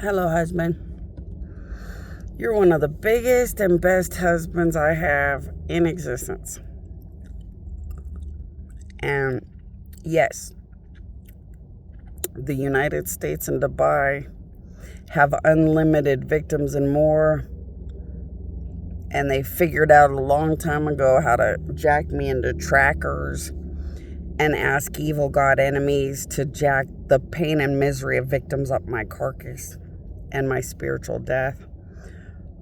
Hello, husband. You're one of the biggest and best husbands I have in existence. And yes, the United States and Dubai have unlimited victims and more. And they figured out a long time ago how to jack me into trackers and ask evil God enemies to jack the pain and misery of victims up my carcass and my spiritual death.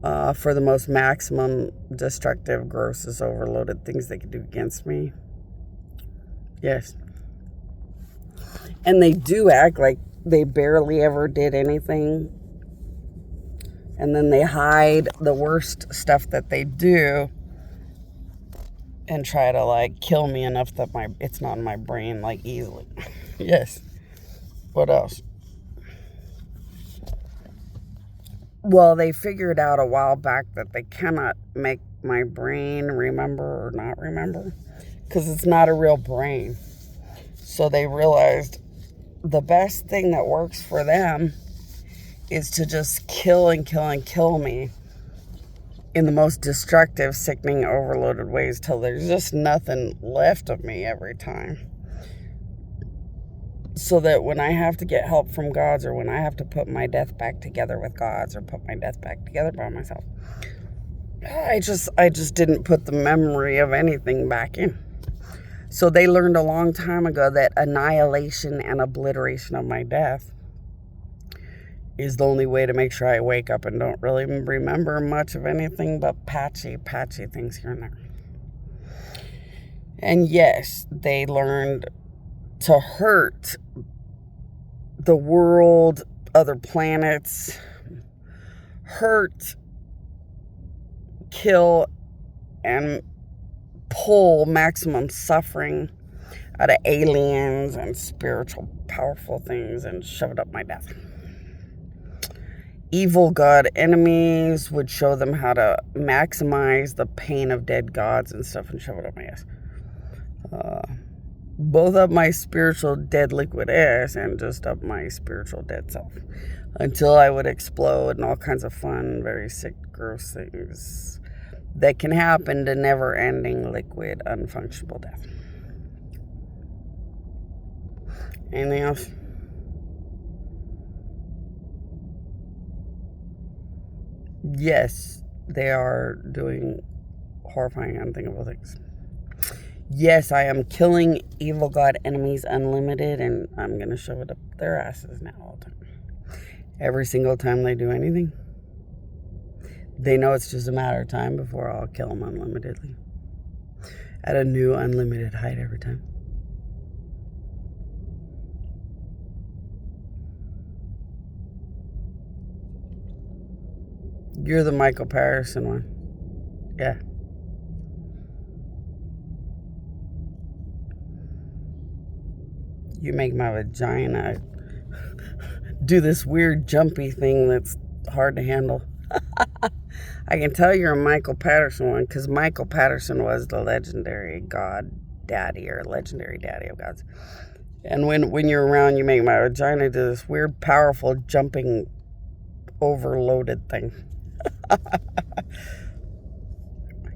For the most maximum destructive, grossest, overloaded things they could do against me. Yes. And they do act like they barely ever did anything. And then they hide the worst stuff that they do and try to kill me enough that it's not in my brain easily. Yes. What else? Well, they figured out a while back that they cannot make my brain remember or not remember because it's not a real brain. So they realized the best thing that works for them is to just kill and kill and kill me in the most destructive, sickening, overloaded ways till there's just nothing left of me every time. So that when I have to get help from gods, or when I have to put my death back together with gods, or put my death back together by myself, I just didn't put the memory of anything back in. So they learned a long time ago that annihilation and obliteration of my death is the only way to make sure I wake up and don't really remember much of anything but patchy things here and there. And yes, they learned to hurt the world, other planets, hurt, kill, and pull maximum suffering out of aliens and spiritual powerful things and shove it up my death. Evil god enemies would show them how to maximize the pain of dead gods and stuff and shove it up my ass. Both up my spiritual dead liquid ass and just up my spiritual dead self. Until I would explode and all kinds of fun, very sick, gross things that can happen to never-ending liquid, unfunctional death. Anything else? Yes, they are doing horrifying, unthinkable things. Yes, I am killing evil god enemies unlimited, and I'm going to shove it up their asses now all the time. Every single time they do anything, they know it's just a matter of time before I'll kill them unlimitedly. At a new unlimited height every time. You're the Michael Patterson one. Yeah. You make my vagina do this weird jumpy thing that's hard to handle. I can tell you're a Michael Patterson one because Michael Patterson was the legendary god daddy or legendary daddy of gods. And when you're around, you make my vagina do this weird, powerful, jumping, overloaded thing.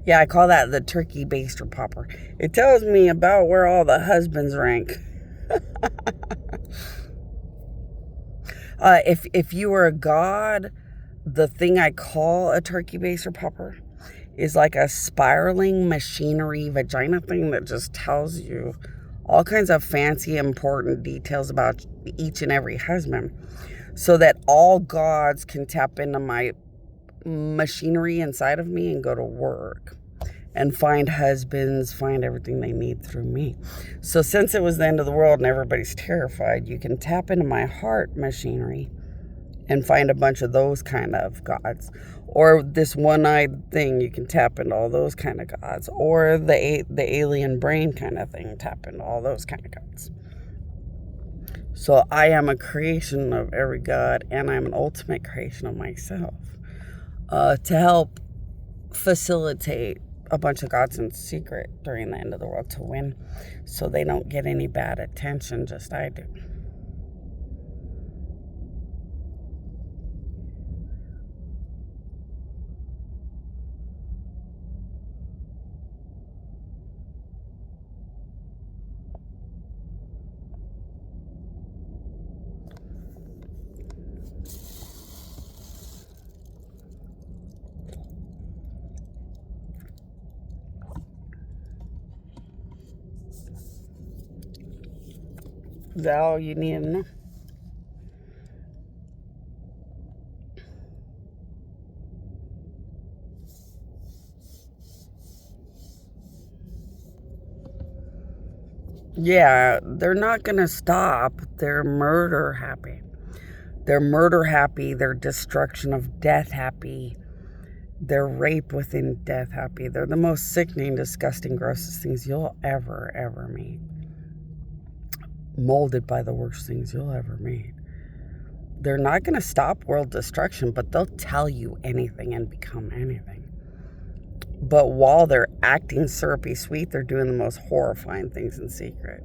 Yeah, I call that the turkey baster popper. It tells me about where all the husbands rank. If you were a god, the thing I call a turkey baster popper is like a spiraling machinery vagina thing that just tells you all kinds of fancy, important details about each and every husband, so that all gods can tap into my machinery inside of me and go to work and find husbands, find everything they need through me. So since it was the end of the world and everybody's terrified, you can tap into my heart machinery and find a bunch of those kind of gods. Or this one-eyed thing, you can tap into all those kind of gods. Or the alien brain kind of thing, tap into all those kind of gods. So I am a creation of every god, and I'm an ultimate creation of myself. To help facilitate a bunch of gods in secret during the end of the world to win, so they don't get any bad attention, just I do. Is that all you need to know? Yeah, they're not going to stop. They're murder happy. They're murder happy. They're destruction of death happy. They're rape within death happy. They're the most sickening, disgusting, grossest things you'll ever meet. Molded by the worst things you'll ever meet. They're not going to stop world destruction, but they'll tell you anything and become anything. But while they're acting syrupy sweet, they're doing the most horrifying things in secret.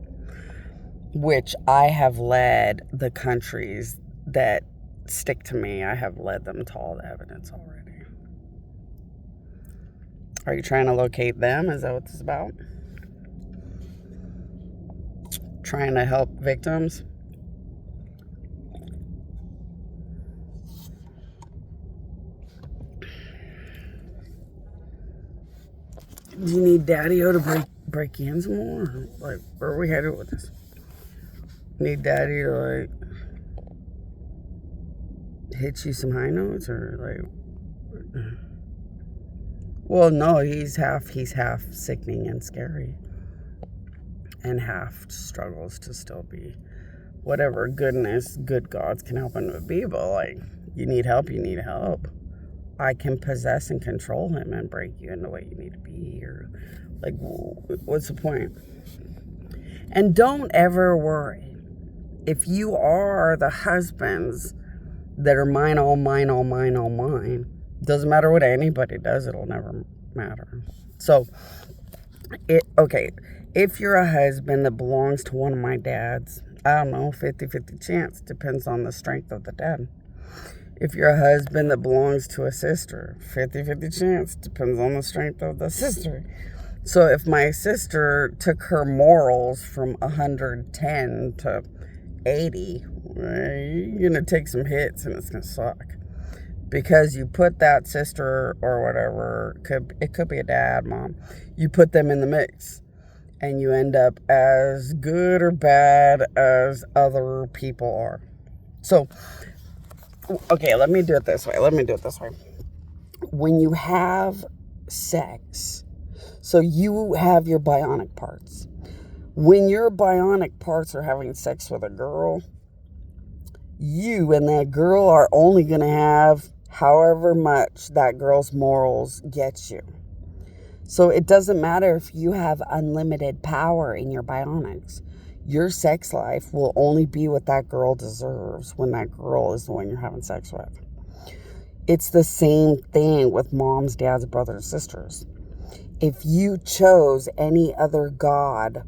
Which I have led the countries that stick to me. I have led them to all the evidence already. Are you trying to locate them? Is that what this is about? Trying to help victims? Do you need Daddy-O to break you in some more? Like, where are we headed with this? Need Daddy to, like, hit you some high notes? Or, like... Well, no, he's half sickening and scary. And half struggles to still be whatever goodness good gods can help him to be. But, like, you need help, you need help. I can possess and control him and break you into what you need to be. Or, like, what's the point? And don't ever worry. If you are the husbands that are mine, all mine, all mine, all mine, doesn't matter what anybody does, it'll never matter. So, if you're a husband that belongs to one of my dads, I don't know, 50-50 chance. Depends on the strength of the dad. If you're a husband that belongs to a sister, 50-50 chance. Depends on the strength of the sister. So if my sister took her morals from 110 to 80, you're going to take some hits and it's going to suck. Because you put that sister or whatever, it could be a dad, mom, you put them in the mix. And you end up as good or bad as other people are. So, okay, let me do it this way. When you have sex, so you have your bionic parts. When your bionic parts are having sex with a girl, you and that girl are only going to have however much that girl's morals get you. So it doesn't matter if you have unlimited power in your bionics. Your sex life will only be what that girl deserves when that girl is the one you're having sex with. It's the same thing with moms, dads, brothers, sisters. If you chose any other god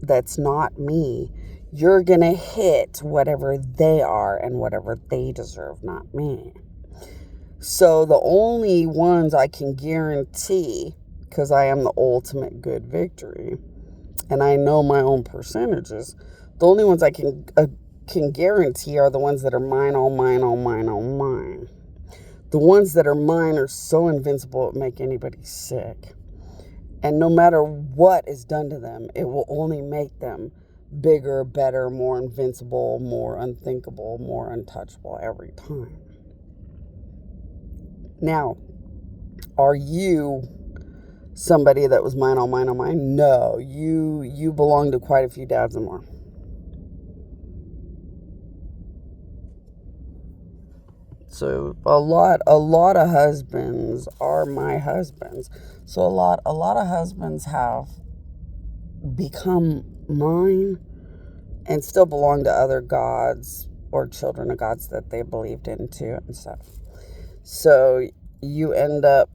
that's not me, you're going to hit whatever they are and whatever they deserve, not me. So the only ones I can guarantee, because I am the ultimate good victory, and I know my own percentages, the only ones I can guarantee are the ones that are mine, all mine, all mine, all mine. The ones that are mine are so invincible it make anybody sick. And no matter what is done to them, it will only make them bigger, better, more invincible, more unthinkable, more untouchable every time. Now, are you somebody that was mine, all mine, all mine? No, you belong to quite a few dads and more. So a lot of husbands are my husbands. So a lot of husbands have become mine and still belong to other gods or children of gods that they believed in too and stuff. So you end up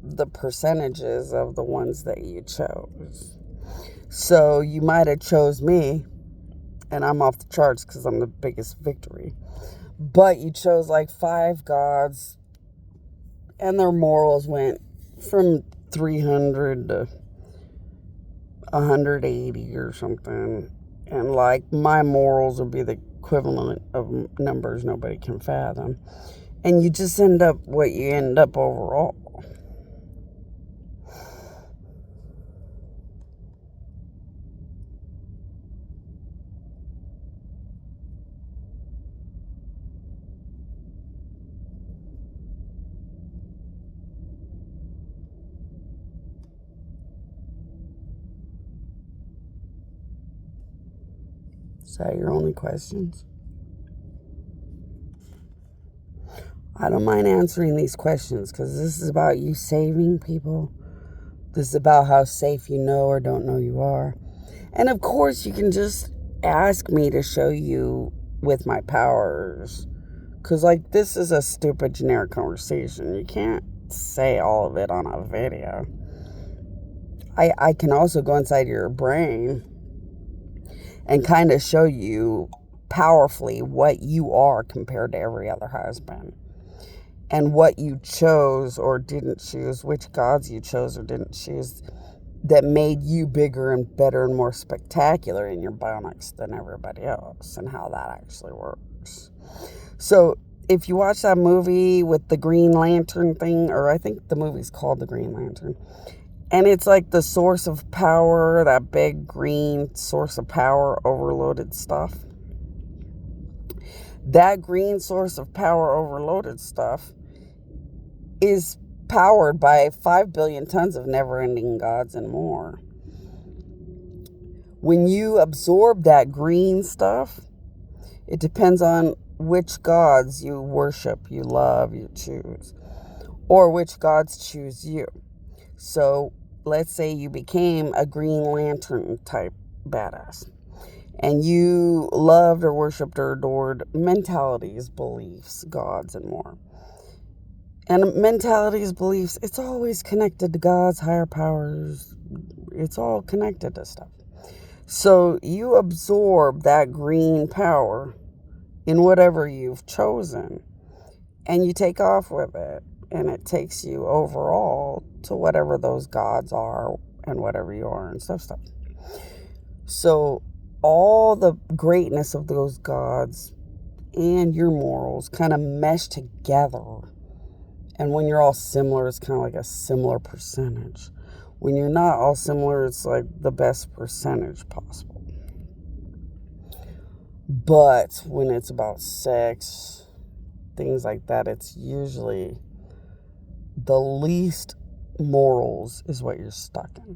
the percentages of the ones that you chose. So you might have chose me and I'm off the charts because I'm the biggest victory. But you chose like 5 gods and their morals went from 300 to 180 or something. And like my morals would be the equivalent of numbers nobody can fathom. And you just end up what you end up overall. Is that your only questions? I don't mind answering these questions because this is about you saving people. This is about how safe you know or don't know you are. And of course, you can just ask me to show you with my powers. Because, like, this is a stupid generic conversation. You can't say all of it on a video. I can also go inside your brain and kind of show you powerfully what you are compared to every other husband. And what you chose or didn't choose, which gods you chose or didn't choose, that made you bigger and better and more spectacular in your bionics than everybody else, and how that actually works. So if you watch that movie with the Green Lantern thing, or I think the movie's called The Green Lantern, and it's like the source of power, that big green source of power overloaded stuff. That green source of power overloaded stuff is powered by 5 billion tons of never-ending gods and more. When you absorb that green stuff, it depends on which gods you worship, you love, you choose, or which gods choose you. So let's say you became a Green Lantern type badass, and you loved or worshipped or adored mentalities, beliefs, gods, and more. And mentalities, beliefs, it's always connected to gods, higher powers. It's all connected to stuff. So you absorb that green power in whatever you've chosen, and you take off with it. And it takes you overall to whatever those gods are and whatever you are and stuff. So all the greatness of those gods and your morals kind of mesh together. And when you're all similar, it's kind of like a similar percentage. When you're not all similar, it's like the best percentage possible. But when it's about sex, things like that, it's usually the least morals is what you're stuck in.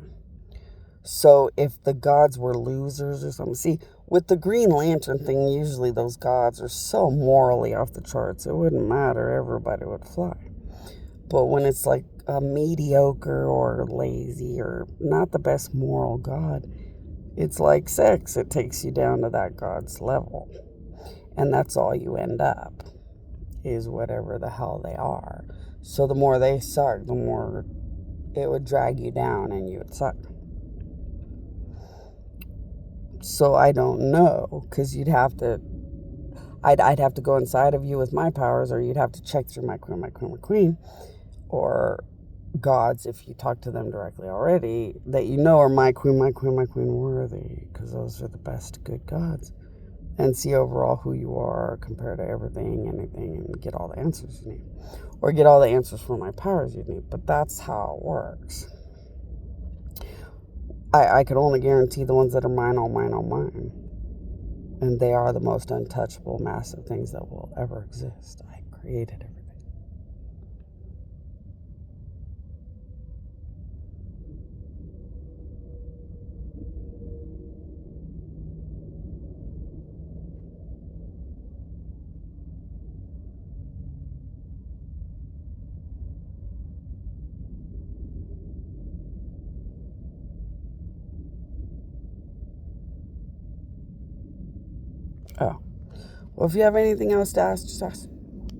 So if the gods were losers or something, see, with the Green Lantern thing, usually those gods are so morally off the charts, it wouldn't matter, everybody would fly. But when it's like a mediocre or lazy or not the best moral god, it's like sex. It takes you down to that god's level. And that's all you end up, is whatever the hell they are. So the more they suck, the more it would drag you down and you would suck. So I don't know, because you'd have to, I'd have to go inside of you with my powers, or you'd have to check through my queen, or gods, if you talk to them directly already, that you know are my queen worthy, because those are the best good gods, and see overall who you are compared to everything, anything, and get all the answers you need, or get all the answers from my powers you need. But that's how it works. I could only guarantee the ones that are mine, all mine, all mine. And they are the most untouchable, massive things that will ever exist. I created everything. Oh. Well, if you have anything else to ask, just ask.